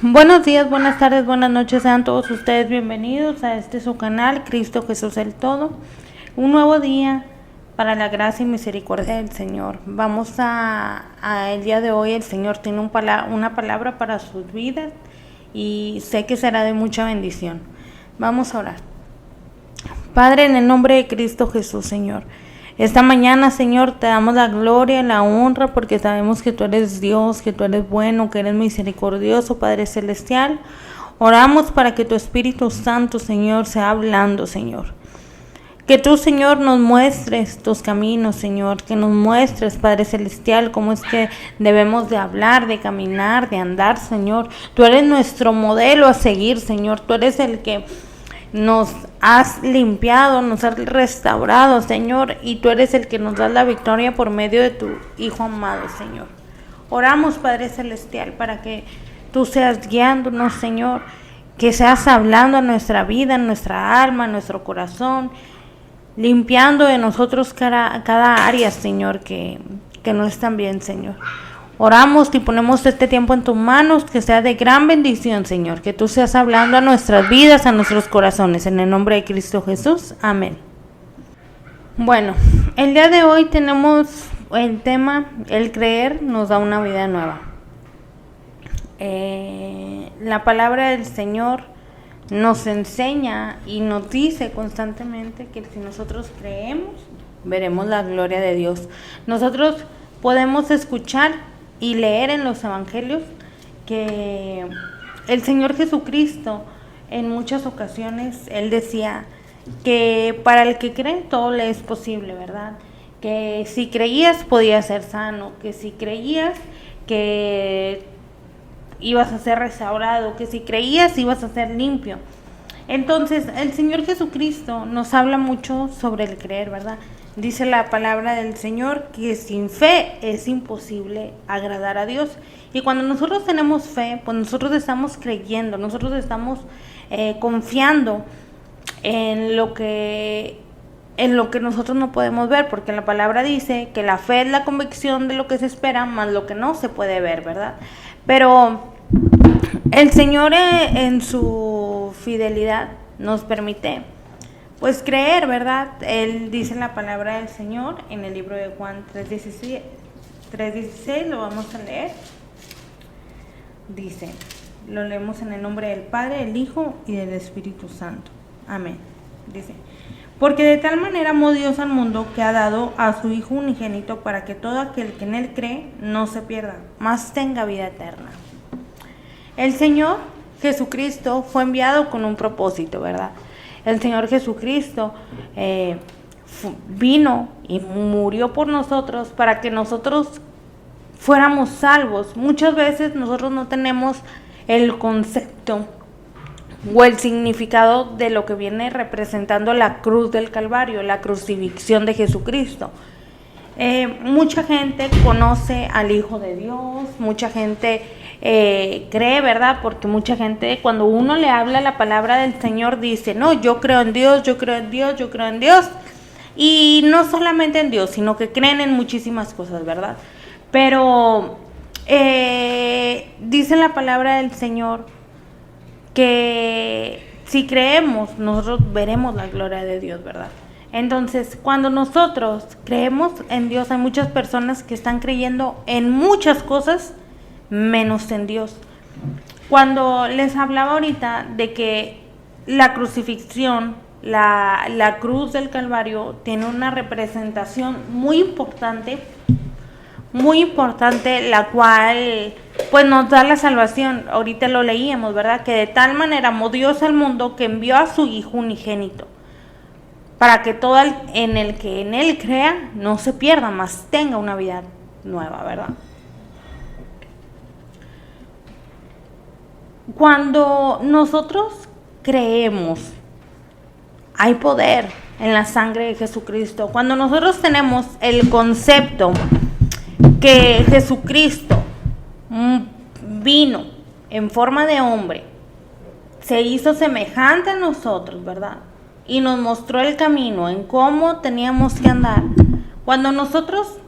Buenos días, buenas tardes, buenas noches, sean todos ustedes bienvenidos a su canal, Cristo Jesús el Todo. Un nuevo día para la gracia y misericordia del Señor. Vamos el día de hoy el Señor tiene una palabra para sus vidas y sé que será de mucha bendición. Vamos a orar. Padre, en el nombre de Cristo Jesús, Señor. Esta mañana, Señor, te damos la gloria y la honra porque sabemos que tú eres Dios, que tú eres bueno, que eres misericordioso, Padre Celestial. Oramos para que tu Espíritu Santo, Señor, sea hablando, Señor. Que tú, Señor, nos muestres tus caminos, Señor, que nos muestres, Padre Celestial, cómo es que debemos de hablar, de caminar, de andar, Señor. Tú eres nuestro modelo a seguir, Señor. Tú eres el que nos has limpiado, nos has restaurado, Señor, y tú eres el que nos da la victoria por medio de tu Hijo amado, Señor. Oramos, Padre Celestial, para que tú seas guiándonos, Señor, que seas hablando a nuestra vida, en nuestra alma, en nuestro corazón, limpiando de nosotros cada área, Señor, que no están bien, Señor. Oramos y ponemos este tiempo en tus manos, que sea de gran bendición, Señor, que tú seas hablando a nuestras vidas, a nuestros corazones, en el nombre de Cristo Jesús, amén. Bueno, el día de hoy tenemos el tema, el creer nos da una vida nueva. La palabra del Señor nos enseña y nos dice constantemente que si nosotros creemos, veremos la gloria de Dios. Nosotros podemos escuchar y leer en los evangelios que el Señor Jesucristo en muchas ocasiones Él decía que para el que cree todo le es posible, ¿verdad? Que si creías podías ser sano, que si creías que ibas a ser restaurado, que si creías ibas a ser limpio. Entonces el Señor Jesucristo nos habla mucho sobre el creer, ¿verdad? Dice la palabra del Señor que sin fe es imposible agradar a Dios. Y cuando nosotros tenemos fe, pues nosotros estamos creyendo, nosotros estamos confiando en lo que nosotros no podemos ver, porque la palabra dice que la fe es la convicción de lo que se espera, más lo que no se puede ver, ¿verdad? Pero el Señor en su fidelidad nos permite pues creer, ¿verdad? Él dice la palabra del Señor en el libro de Juan 3:16, lo vamos a leer. Dice, lo leemos en el nombre del Padre, del Hijo y del Espíritu Santo. Amén. Dice, porque de tal manera amó Dios al mundo que ha dado a su Hijo unigénito para que todo aquel que en Él cree no se pierda, mas tenga vida eterna. El Señor Jesucristo fue enviado con un propósito, ¿verdad? El Señor Jesucristo vino y murió por nosotros para que nosotros fuéramos salvos. Muchas veces nosotros no tenemos el concepto o el significado de lo que viene representando la cruz del Calvario, la crucifixión de Jesucristo. Mucha gente conoce al Hijo de Dios, mucha gente cree, ¿verdad? Porque mucha gente cuando uno le habla la palabra del Señor dice, no, yo creo en Dios, yo creo en Dios, yo creo en Dios. Y no solamente en Dios, sino que creen en muchísimas cosas, ¿verdad? Pero dice la palabra del Señor que si creemos, nosotros veremos la gloria de Dios, ¿verdad? Entonces, cuando nosotros creemos en Dios, hay muchas personas que están creyendo en muchas cosas, menos en Dios. Cuando les hablaba ahorita de que la crucifixión, la cruz del Calvario, tiene una representación muy importante, la cual pues nos da la salvación. Ahorita lo leíamos, ¿verdad? Que de tal manera amó Dios al mundo que envió a su Hijo unigénito, para que todo en Él crea no se pierda, mas tenga una vida nueva, ¿verdad? Cuando nosotros creemos, hay poder en la sangre de Jesucristo. Cuando nosotros tenemos el concepto que Jesucristo vino en forma de hombre, se hizo semejante a nosotros, ¿verdad? Y nos mostró el camino en cómo teníamos que andar. Cuando nosotros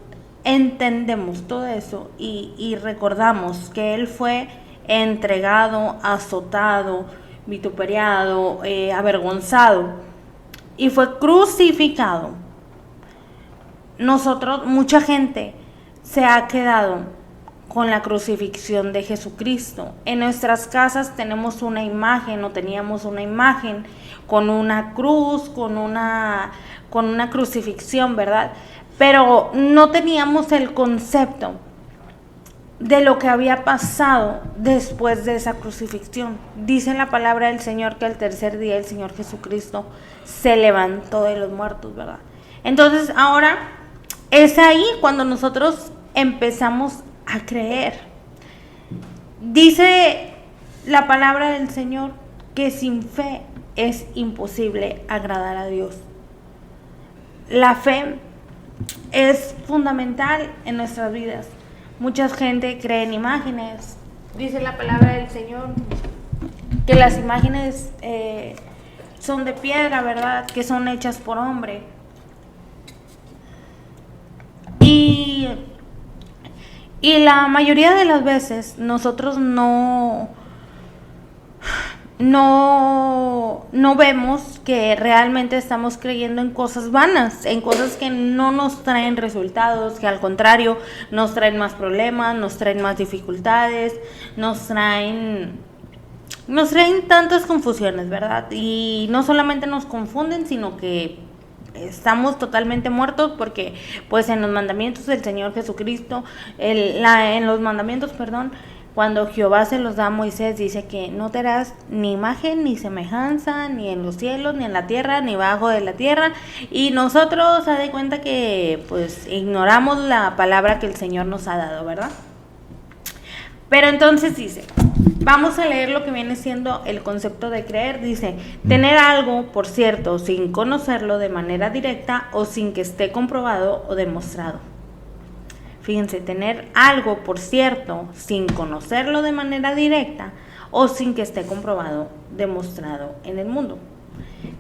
entendemos todo eso y recordamos que Él fue entregado, azotado, vituperiado, avergonzado y fue crucificado. Mucha gente se ha quedado con la crucifixión de Jesucristo. En nuestras casas tenemos una imagen, o teníamos una imagen con una cruz, con una crucifixión, ¿verdad? Pero no teníamos el concepto de lo que había pasado después de esa crucifixión. Dice la palabra del Señor que al tercer día el Señor Jesucristo se levantó de los muertos, ¿verdad? Entonces ahora es ahí cuando nosotros empezamos a creer. Dice la palabra del Señor que sin fe es imposible agradar a Dios. La fe es fundamental en nuestras vidas. Mucha gente cree en imágenes. Dice la palabra del Señor que las imágenes son de piedra, ¿verdad? Que son hechas por hombre. Y la mayoría de las veces nosotros no vemos que realmente estamos creyendo en cosas vanas, en cosas que no nos traen resultados, que al contrario nos traen más problemas, nos traen más dificultades, nos traen tantas confusiones, ¿verdad? Y no solamente nos confunden, sino que estamos totalmente muertos porque pues en los mandamientos del Señor Jesucristo, en los mandamientos, cuando Jehová se los da a Moisés, dice que no te harás ni imagen ni semejanza, ni en los cielos, ni en la tierra, ni bajo de la tierra. Y nosotros, se da cuenta que pues ignoramos la palabra que el Señor nos ha dado, ¿verdad? Pero entonces dice, vamos a leer lo que viene siendo el concepto de creer. Dice, tener algo, por cierto, sin conocerlo de manera directa o sin que esté comprobado o demostrado. Fíjense, tener algo, por cierto, sin conocerlo de manera directa o sin que esté comprobado, demostrado en el mundo.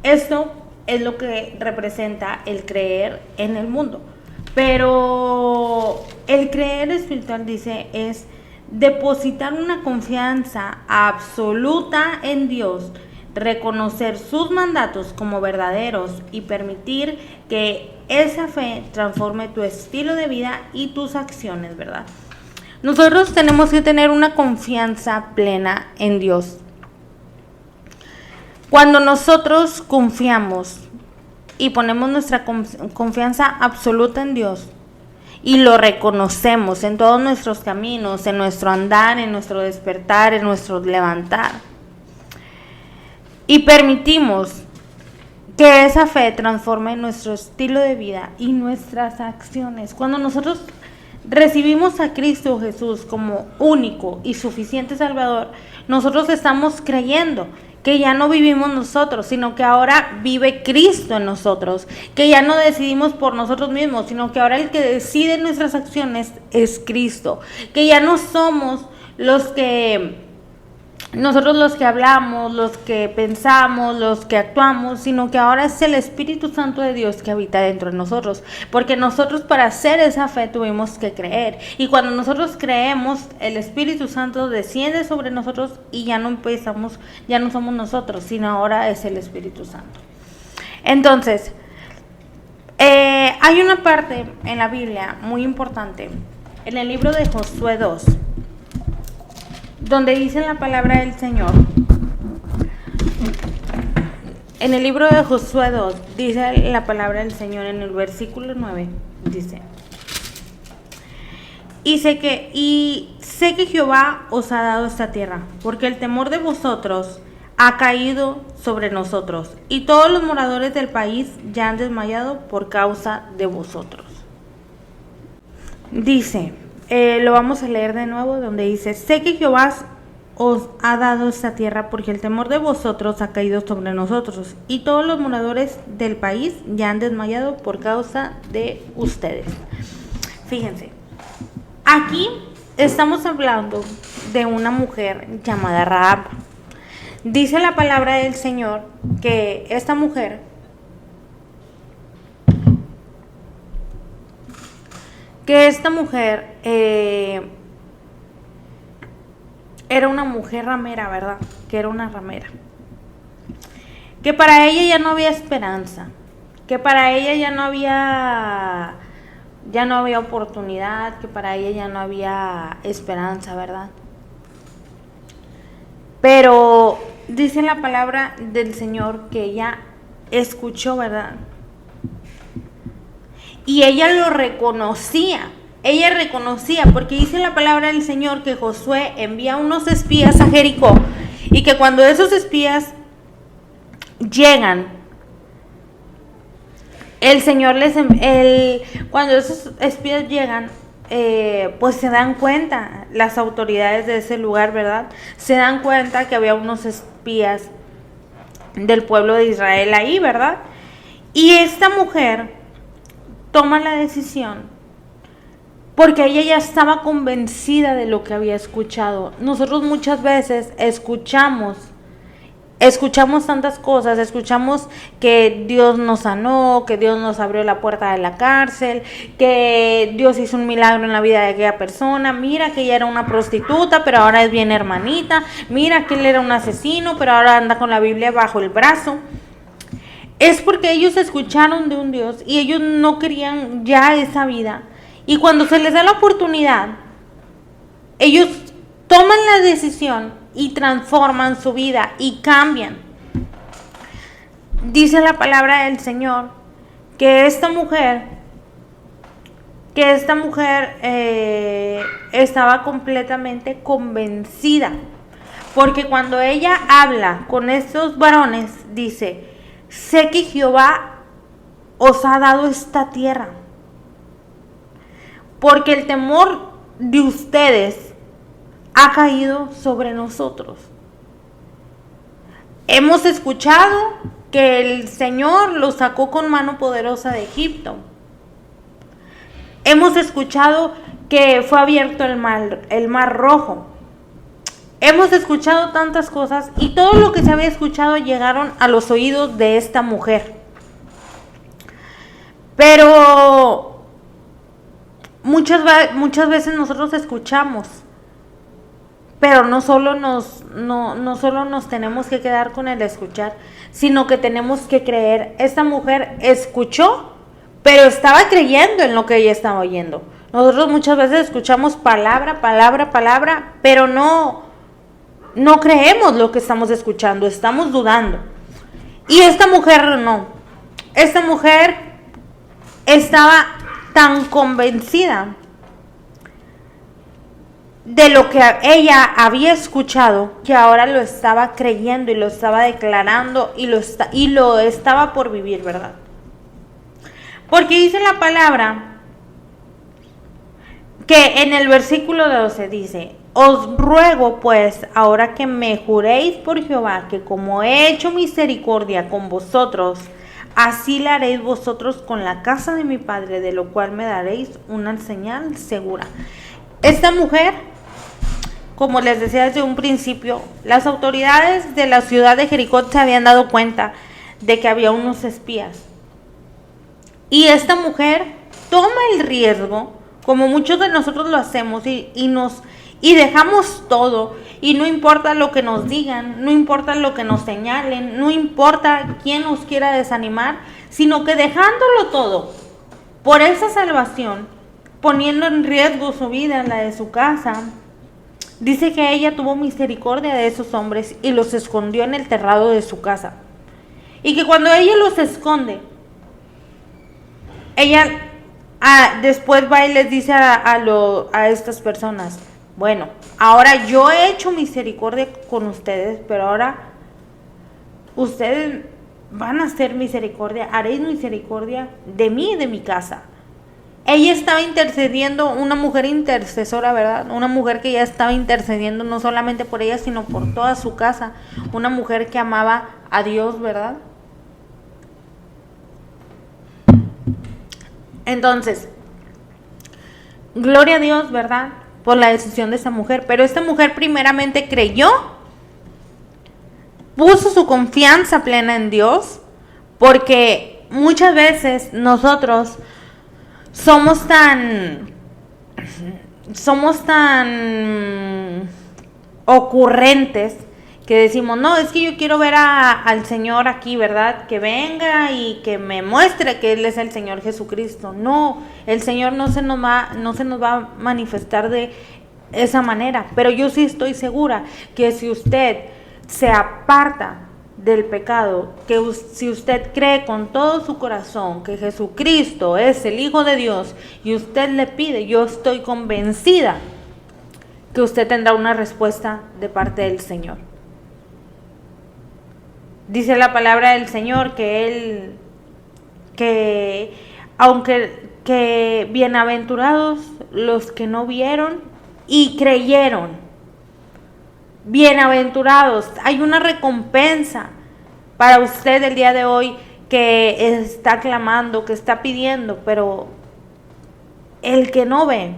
Esto es lo que representa el creer en el mundo. Pero el creer espiritual, dice, es depositar una confianza absoluta en Dios, reconocer sus mandatos como verdaderos y permitir que esa fe transforme tu estilo de vida y tus acciones, ¿verdad? Nosotros tenemos que tener una confianza plena en Dios. Cuando nosotros confiamos y ponemos nuestra confianza absoluta en Dios, y lo reconocemos en todos nuestros caminos, en nuestro andar, en nuestro despertar, en nuestro levantar. Y permitimos que esa fe transforme nuestro estilo de vida y nuestras acciones. Cuando nosotros recibimos a Cristo Jesús como único y suficiente Salvador, nosotros estamos creyendo que ya no vivimos nosotros, sino que ahora vive Cristo en nosotros, que ya no decidimos por nosotros mismos, sino que ahora el que decide nuestras acciones es Cristo, que ya no somos nosotros los que hablamos, los que pensamos, los que actuamos, sino que ahora es el Espíritu Santo de Dios que habita dentro de nosotros, porque nosotros para hacer esa fe tuvimos que creer, y cuando nosotros creemos, el Espíritu Santo desciende sobre nosotros y ya no somos nosotros, sino ahora es el Espíritu Santo. Entonces, hay una parte en la Biblia muy importante, en el libro de Josué 2, donde dice la palabra del Señor. En el libro de Josué 2 dice la palabra del Señor en el versículo 9, dice: y sé que Jehová os ha dado esta tierra, porque el temor de vosotros ha caído sobre nosotros, y todos los moradores del país ya han desmayado por causa de vosotros. Dice, lo vamos a leer de nuevo, donde dice: sé que Jehová os ha dado esta tierra, porque el temor de vosotros ha caído sobre nosotros, y todos los moradores del país ya han desmayado por causa de ustedes. Fíjense, aquí estamos hablando de una mujer llamada Rahab. Dice la palabra del Señor que esta mujer era una mujer ramera, ¿verdad? Que era una ramera. Que para ella ya no había esperanza. Que para ella ya no había oportunidad. Que para ella ya no había esperanza, ¿verdad? Pero dice la palabra del Señor que ella escuchó, ¿verdad? Y ella lo reconocía. Ella reconocía, porque dice la palabra del Señor que Josué envía unos espías a Jericó y que cuando esos espías llegan, el Señor cuando esos espías llegan, pues se dan cuenta, las autoridades de ese lugar, ¿verdad? Se dan cuenta que había unos espías del pueblo de Israel ahí, ¿verdad? Y esta mujer toma la decisión porque ella ya estaba convencida de lo que había escuchado. Nosotros muchas veces escuchamos tantas cosas, escuchamos que Dios nos sanó, que Dios nos abrió la puerta de la cárcel, que Dios hizo un milagro en la vida de aquella persona, mira que ella era una prostituta, pero ahora es bien hermanita, mira que él era un asesino, pero ahora anda con la Biblia bajo el brazo. Es porque ellos escucharon de un Dios y ellos no querían ya esa vida. Y cuando se les da la oportunidad, ellos toman la decisión y transforman su vida y cambian. Dice la palabra del Señor que esta mujer estaba completamente convencida, porque cuando ella habla con estos varones, dice: sé que Jehová os ha dado esta tierra, porque el temor de ustedes ha caído sobre nosotros. Hemos escuchado que el Señor los sacó con mano poderosa de Egipto. Hemos escuchado que fue abierto el mar Rojo. Hemos escuchado tantas cosas y todo lo que se había escuchado llegaron a los oídos de esta mujer. Pero muchas veces nosotros escuchamos, pero no solo nos tenemos que quedar con el escuchar, sino que tenemos que creer. Esta mujer escuchó, pero estaba creyendo en lo que ella estaba oyendo. Nosotros muchas veces escuchamos palabra, pero no creemos lo que estamos escuchando, estamos dudando. Y esta mujer no. Esta mujer estaba tan convencida de lo que ella había escuchado, que ahora lo estaba creyendo y lo estaba declarando y lo estaba por vivir, ¿verdad? Porque dice la palabra que en el versículo 12 dice: os ruego pues ahora que me juréis por Jehová, que como he hecho misericordia con vosotros, así la haréis vosotros con la casa de mi padre, de lo cual me daréis una señal segura. Esta mujer, como les decía desde un principio, las autoridades de la ciudad de Jericó se habían dado cuenta de que había unos espías. Y esta mujer toma el riesgo, como muchos de nosotros lo hacemos, y dejamos todo, y no importa lo que nos digan, no importa lo que nos señalen, no importa quién nos quiera desanimar, sino que dejándolo todo por esa salvación, poniendo en riesgo su vida, la de su casa. Dice que ella tuvo misericordia de esos hombres y los escondió en el terrado de su casa. Y que cuando ella los esconde, ella después va y les dice a estas personas: bueno, ahora yo he hecho misericordia con ustedes, pero ahora ustedes van a hacer misericordia, haréis misericordia de mí y de mi casa. Ella estaba intercediendo, una mujer intercesora, ¿verdad? Una mujer que ya estaba intercediendo no solamente por ella, sino por toda su casa. Una mujer que amaba a Dios, ¿verdad? Entonces, gloria a Dios, ¿verdad?, por la decisión de esta mujer. Pero esta mujer primeramente creyó, puso su confianza plena en Dios, porque muchas veces nosotros somos tan ocurrentes que decimos, no, es que yo quiero ver al Señor aquí, ¿verdad? Que venga y que me muestre que Él es el Señor Jesucristo. No, el Señor no se nos va a manifestar de esa manera, pero yo sí estoy segura que si usted se aparta del pecado, que si usted cree con todo su corazón que Jesucristo es el Hijo de Dios y usted le pide, yo estoy convencida que usted tendrá una respuesta de parte del Señor. Dice la palabra del Señor que bienaventurados los que no vieron y creyeron. Bienaventurados, hay una recompensa para usted el día de hoy que está clamando, que está pidiendo, pero el que no ve,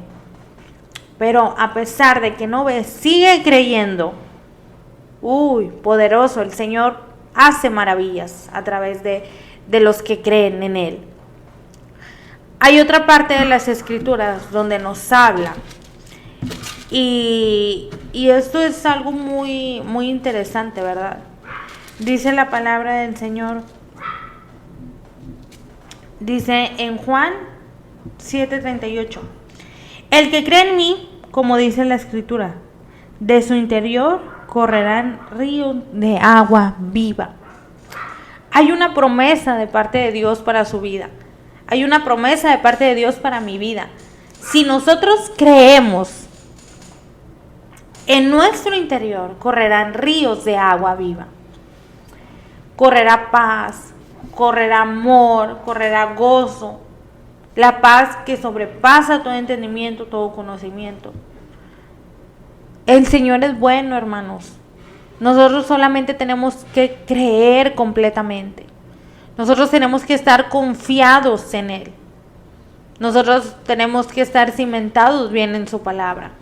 pero a pesar de que no ve, sigue creyendo. Poderoso, el Señor hace maravillas a través de los que creen en Él. Hay otra parte de las Escrituras donde nos habla, y esto es algo muy, muy interesante, ¿verdad? Dice la palabra del Señor, dice en Juan 7:38, el que cree en mí, como dice la Escritura, de su interior correrán ríos de agua viva. Hay una promesa de parte de Dios para su vida. Hay una promesa de parte de Dios para mi vida. Si nosotros creemos, en nuestro interior correrán ríos de agua viva. Correrá paz, correrá amor, correrá gozo. La paz que sobrepasa todo entendimiento, todo conocimiento. El Señor es bueno, hermanos. Nosotros solamente tenemos que creer completamente. Nosotros tenemos que estar confiados en Él. Nosotros tenemos que estar cimentados bien en su palabra.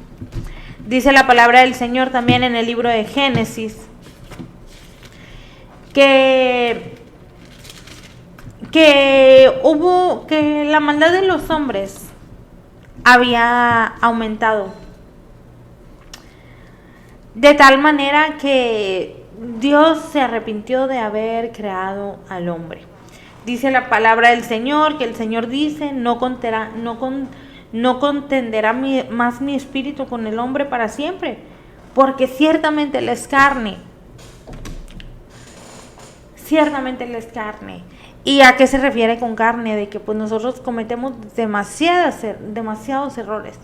Dice la palabra del Señor también en el libro de Génesis que la maldad de los hombres había aumentado de tal manera que Dios se arrepintió de haber creado al hombre. Dice la palabra del Señor que el Señor dice, no contenderá más mi espíritu con el hombre para siempre, porque ciertamente él es carne. Ciertamente él es carne. ¿Y a qué se refiere con carne? De que pues nosotros cometemos demasiados errores.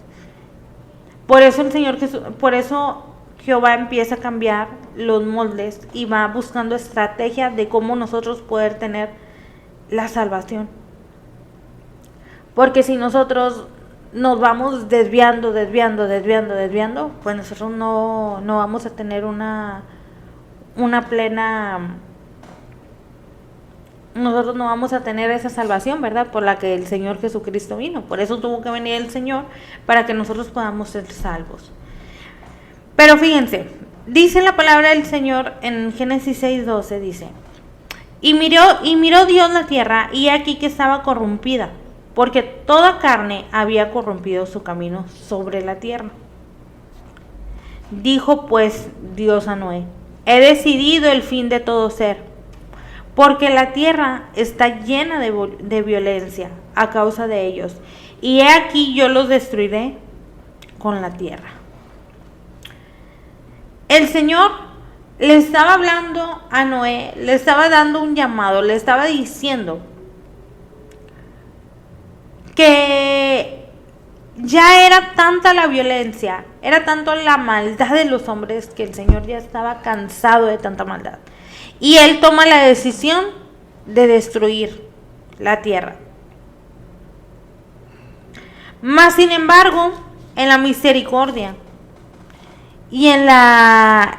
Por eso Jehová empieza a cambiar los moldes y va buscando estrategias de cómo nosotros poder tener la salvación. Porque si nosotros nos vamos desviando, pues nosotros no vamos a tener nosotros no vamos a tener esa salvación, ¿verdad? Por la que el Señor Jesucristo vino. Por eso tuvo que venir el Señor, para que nosotros podamos ser salvos. Pero fíjense, dice la palabra del Señor en Génesis 6:12, dice, y miró Dios la tierra, y aquí que estaba corrompida, porque toda carne había corrompido su camino sobre la tierra. Dijo pues Dios a Noé, he decidido el fin de todo ser, porque la tierra está llena de violencia a causa de ellos, y he aquí yo los destruiré con la tierra. El Señor le estaba hablando a Noé, le estaba dando un llamado, le estaba diciendo que ya era tanta la violencia, era tanto la maldad de los hombres, que el Señor ya estaba cansado de tanta maldad. Y Él toma la decisión de destruir la tierra. Mas, sin embargo, en la misericordia y en la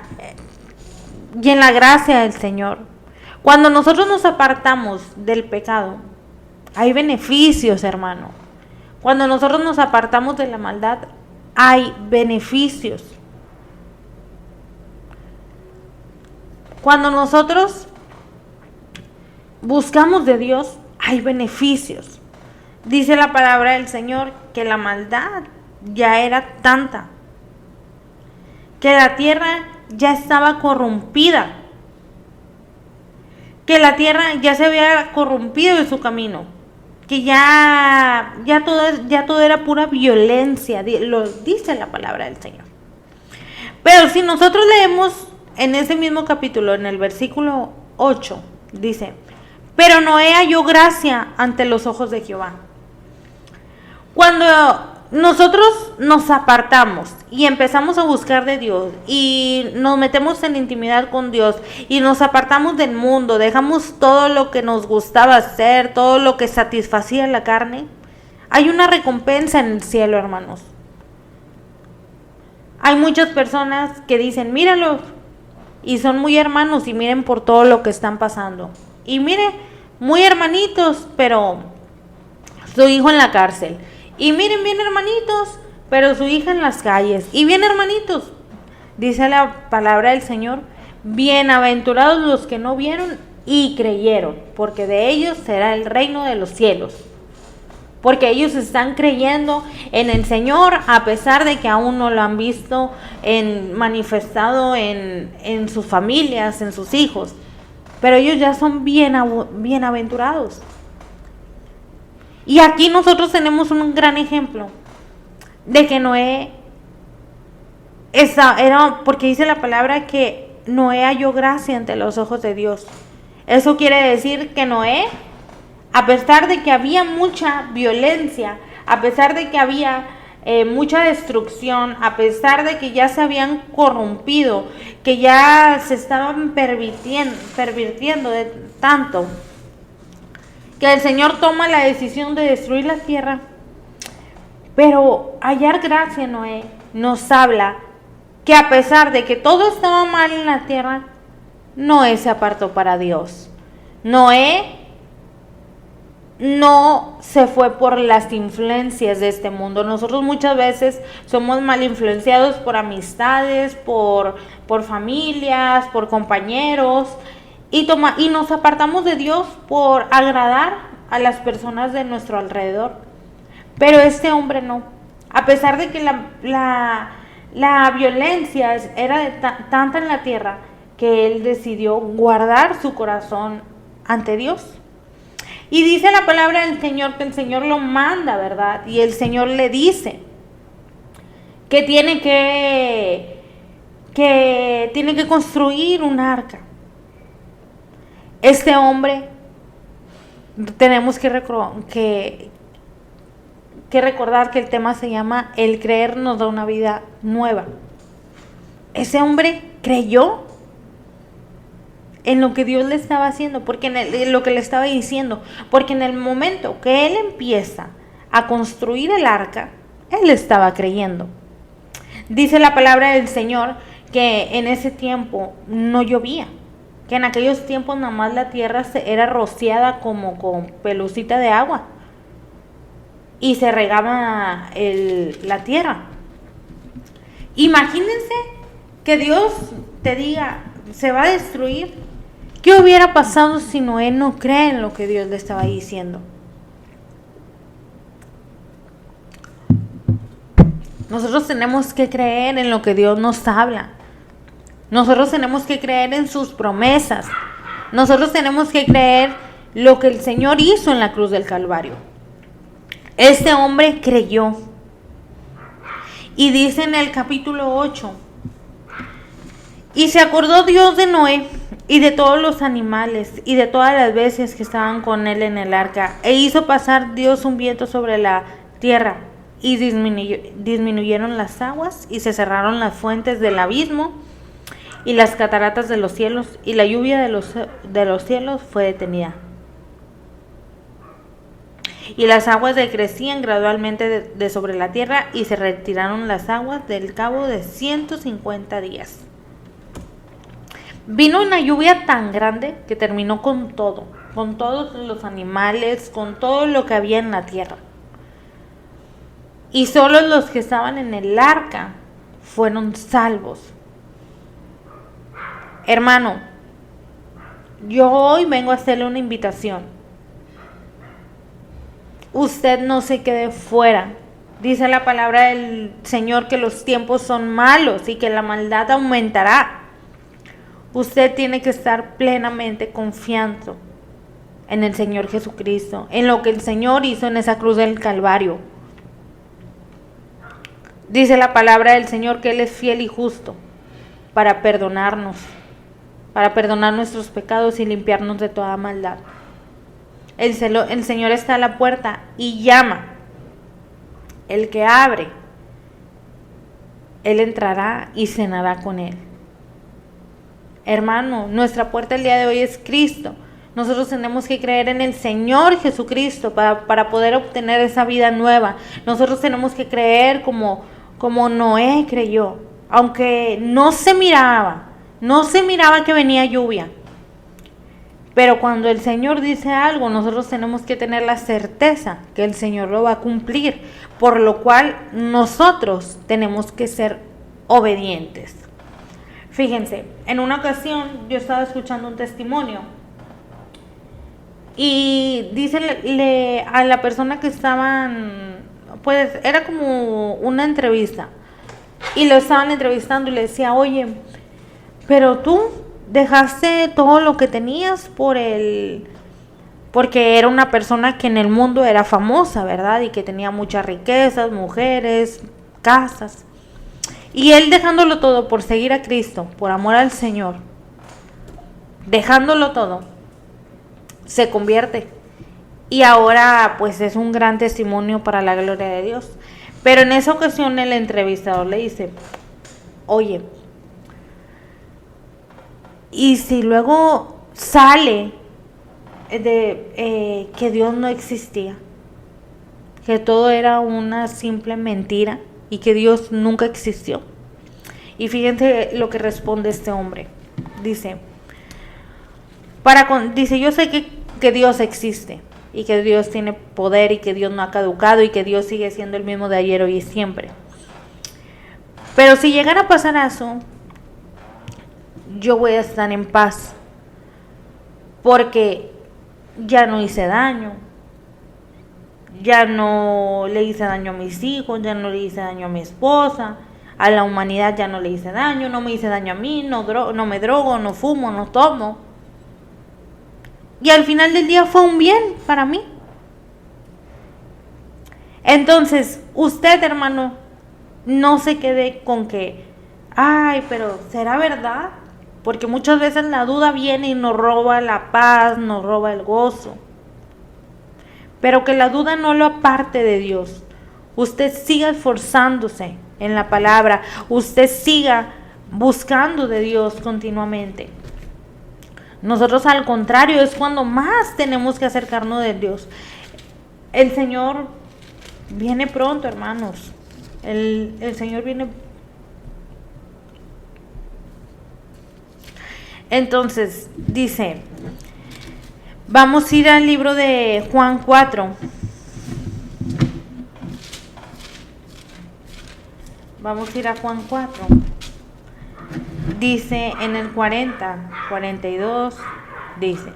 gracia del Señor, cuando nosotros nos apartamos del pecado, hay beneficios, hermano. Cuando nosotros nos apartamos de la maldad, hay beneficios. Cuando nosotros buscamos de Dios, hay beneficios. Dice la palabra del Señor que la maldad ya era tanta que la tierra ya estaba corrompida, que la tierra ya se había corrompido de su camino, que ya todo era pura violencia, lo dice la palabra del Señor. Pero si nosotros leemos en ese mismo capítulo, en el versículo 8, dice: pero Noé halló gracia ante los ojos de Jehová. Cuando nosotros nos apartamos y empezamos a buscar de Dios y nos metemos en intimidad con Dios y nos apartamos del mundo, dejamos todo lo que nos gustaba hacer, todo lo que satisfacía la carne, hay una recompensa en el cielo, hermanos. Hay muchas personas que dicen: míralos, y son muy hermanos y miren por todo lo que están pasando. Y mire, muy hermanitos, pero su hijo en la cárcel. Y miren, bien hermanitos, pero su hija en las calles. Y bien hermanitos, dice la palabra del Señor: bienaventurados los que no vieron y creyeron, porque de ellos será el reino de los cielos. Porque ellos están creyendo en el Señor a pesar de que aún no lo han visto manifestado en sus familias, en sus hijos. Pero ellos ya son bienaventurados. Y aquí nosotros tenemos un gran ejemplo de que Noé era, porque dice la palabra que Noé halló gracia ante los ojos de Dios. Eso quiere decir que Noé, a pesar de que había mucha violencia, a pesar de que había mucha destrucción, a pesar de que ya se habían corrompido, que ya se estaban pervirtiendo de tanto, que el Señor toma la decisión de destruir la tierra. Pero hallar gracia en Noé nos habla que a pesar de que todo estaba mal en la tierra, Noé se apartó para Dios. Noé no se fue por las influencias de este mundo. Nosotros muchas veces somos mal influenciados por amistades, por familias, por compañeros, y nos apartamos de Dios por agradar a las personas de nuestro alrededor. Pero este hombre no. A pesar de que la violencia era tanta en la tierra, que él decidió guardar su corazón ante Dios. Y dice la palabra del Señor que el Señor lo manda, ¿verdad? Y el Señor le dice que tiene que construir un arca. Este hombre, tenemos que recordar que el tema se llama el creer nos da una vida nueva. Ese hombre creyó en lo que Dios le estaba haciendo, porque en lo que le estaba diciendo, porque en el momento que él empieza a construir el arca, él estaba creyendo. Dice la palabra del Señor que en ese tiempo no llovía, que en aquellos tiempos nada más la tierra era rociada como con pelucita de agua y se regaba la tierra. Imagínense que Dios te diga: se va a destruir. ¿Qué hubiera pasado si Noé no cree en lo que Dios le estaba diciendo? Nosotros tenemos que creer en lo que Dios nos habla. Nosotros tenemos que creer en sus promesas. Nosotros tenemos que creer lo que el Señor hizo en la cruz del Calvario. Este hombre creyó. Y dice en el capítulo 8: y se acordó Dios de Noé y de todos los animales y de todas las bestias que estaban con él en el arca, e hizo pasar Dios un viento sobre la tierra, y disminuyeron las aguas, y se cerraron las fuentes del abismo y las cataratas de los cielos, y la lluvia de los cielos fue detenida. Y las aguas decrecían gradualmente de sobre la tierra, y se retiraron las aguas del cabo de 150 días. Vino una lluvia tan grande que terminó con todo, con todos los animales, con todo lo que había en la tierra. Y solo los que estaban en el arca fueron salvos. Hermano, yo hoy vengo a hacerle una invitación. Usted no se quede fuera Dice la palabra del Señor que los tiempos son malos y que la maldad aumentará. Usted tiene que estar plenamente confiando en el Señor Jesucristo, en lo que el Señor hizo en esa cruz del Calvario. Dice la palabra del Señor que Él es fiel y justo para perdonarnos, para perdonar nuestros pecados y limpiarnos de toda maldad. El Señor está a la puerta y llama. El que abre, Él entrará y cenará con Él. Hermano, nuestra puerta el día de hoy es Cristo. Nosotros tenemos que creer en el Señor Jesucristo para poder obtener esa vida nueva. Nosotros tenemos que creer como Noé creyó. Aunque no se miraba que venía lluvia. Pero cuando el Señor dice algo, nosotros tenemos que tener la certeza que el Señor lo va a cumplir. Por lo cual nosotros tenemos que ser obedientes. Fíjense, en una ocasión yo estaba escuchando un testimonio y dice a la persona que estaban, pues era como una entrevista y lo estaban entrevistando y le decía, oye, pero tú dejaste todo lo que tenías porque era una persona que en el mundo era famosa, ¿verdad? Y que tenía muchas riquezas, mujeres, casas. Y él dejándolo todo por seguir a Cristo, por amor al Señor, dejándolo todo, se convierte. Y ahora pues es un gran testimonio para la gloria de Dios. Pero en esa ocasión el entrevistador le dice, oye, y si luego sale que Dios no existía, que todo era una simple mentira y que Dios nunca existió. Y fíjense lo que responde este hombre. Dice, yo sé que Dios existe y que Dios tiene poder y que Dios no ha caducado y que Dios sigue siendo el mismo de ayer, hoy y siempre. Pero si llegara a pasar eso, yo voy a estar en paz porque ya no hice daño, ya no le hice daño a mis hijos, ya no le hice daño a mi esposa, a la humanidad ya no le hice daño, no me hice daño a mí, no me drogo, no fumo, no tomo. Y al final del día fue un bien para mí. Entonces, usted, hermano, no se quede con que, ay, pero ¿será verdad? Porque muchas veces la duda viene y nos roba la paz, nos roba el gozo. Pero que la duda no lo aparte de Dios. Usted siga esforzándose en la palabra. Usted siga buscando de Dios continuamente. Nosotros al contrario es cuando más tenemos que acercarnos de Dios. El Señor viene pronto, hermanos. El Señor viene. Entonces dice, vamos a ir al libro de Juan 4. Vamos a ir a Juan 4. Dice en el 42, dice.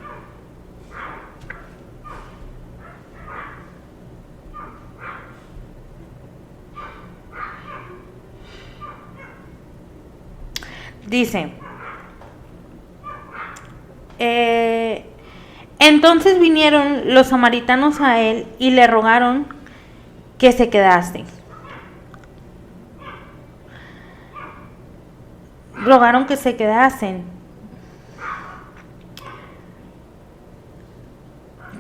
Dice, entonces vinieron los samaritanos a él y le rogaron que se quedase. Rogaron que se quedasen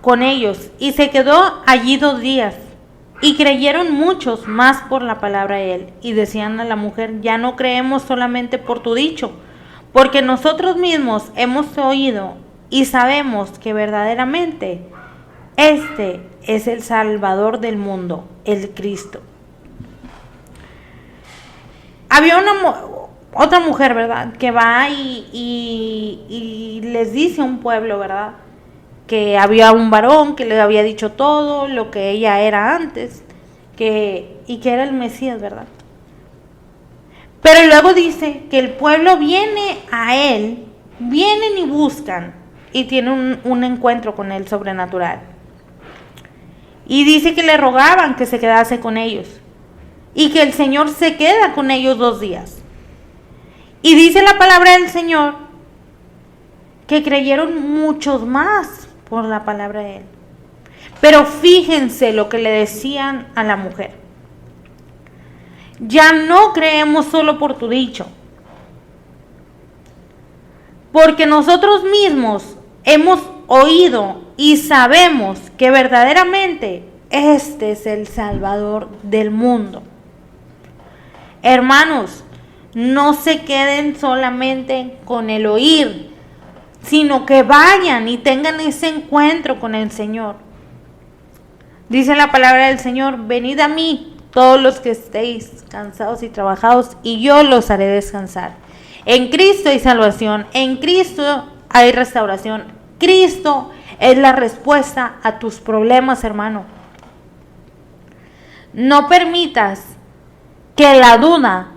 con ellos y se quedó allí 2 días. Y creyeron muchos más por la palabra de él, y decían a la mujer, ya no creemos solamente por tu dicho, porque nosotros mismos hemos oído y sabemos que verdaderamente este es el Salvador del mundo, el Cristo. Había otra mujer, ¿verdad?, que va y les dice a un pueblo, ¿verdad?, que había un varón que le había dicho todo lo que ella era antes, y que era el Mesías, ¿verdad? Pero luego dice que el pueblo viene a él, vienen y buscan, y tienen un encuentro con él sobrenatural. Y dice que le rogaban que se quedase con ellos. y que el Señor se queda con ellos 2 días. Y dice la palabra del Señor que creyeron muchos más por la palabra de Él. Pero fíjense lo que le decían a la mujer. Ya no creemos solo por tu dicho, porque nosotros mismos hemos oído y sabemos que verdaderamente este es el Salvador del mundo. Hermanos, no se queden solamente con el oír, sino que vayan y tengan ese encuentro con el Señor. Dice la palabra del Señor: venid a mí todos los que estéis cansados y trabajados, y yo los haré descansar. En Cristo hay salvación, en Cristo hay restauración. Cristo es la respuesta a tus problemas, hermano. No permitas que la duda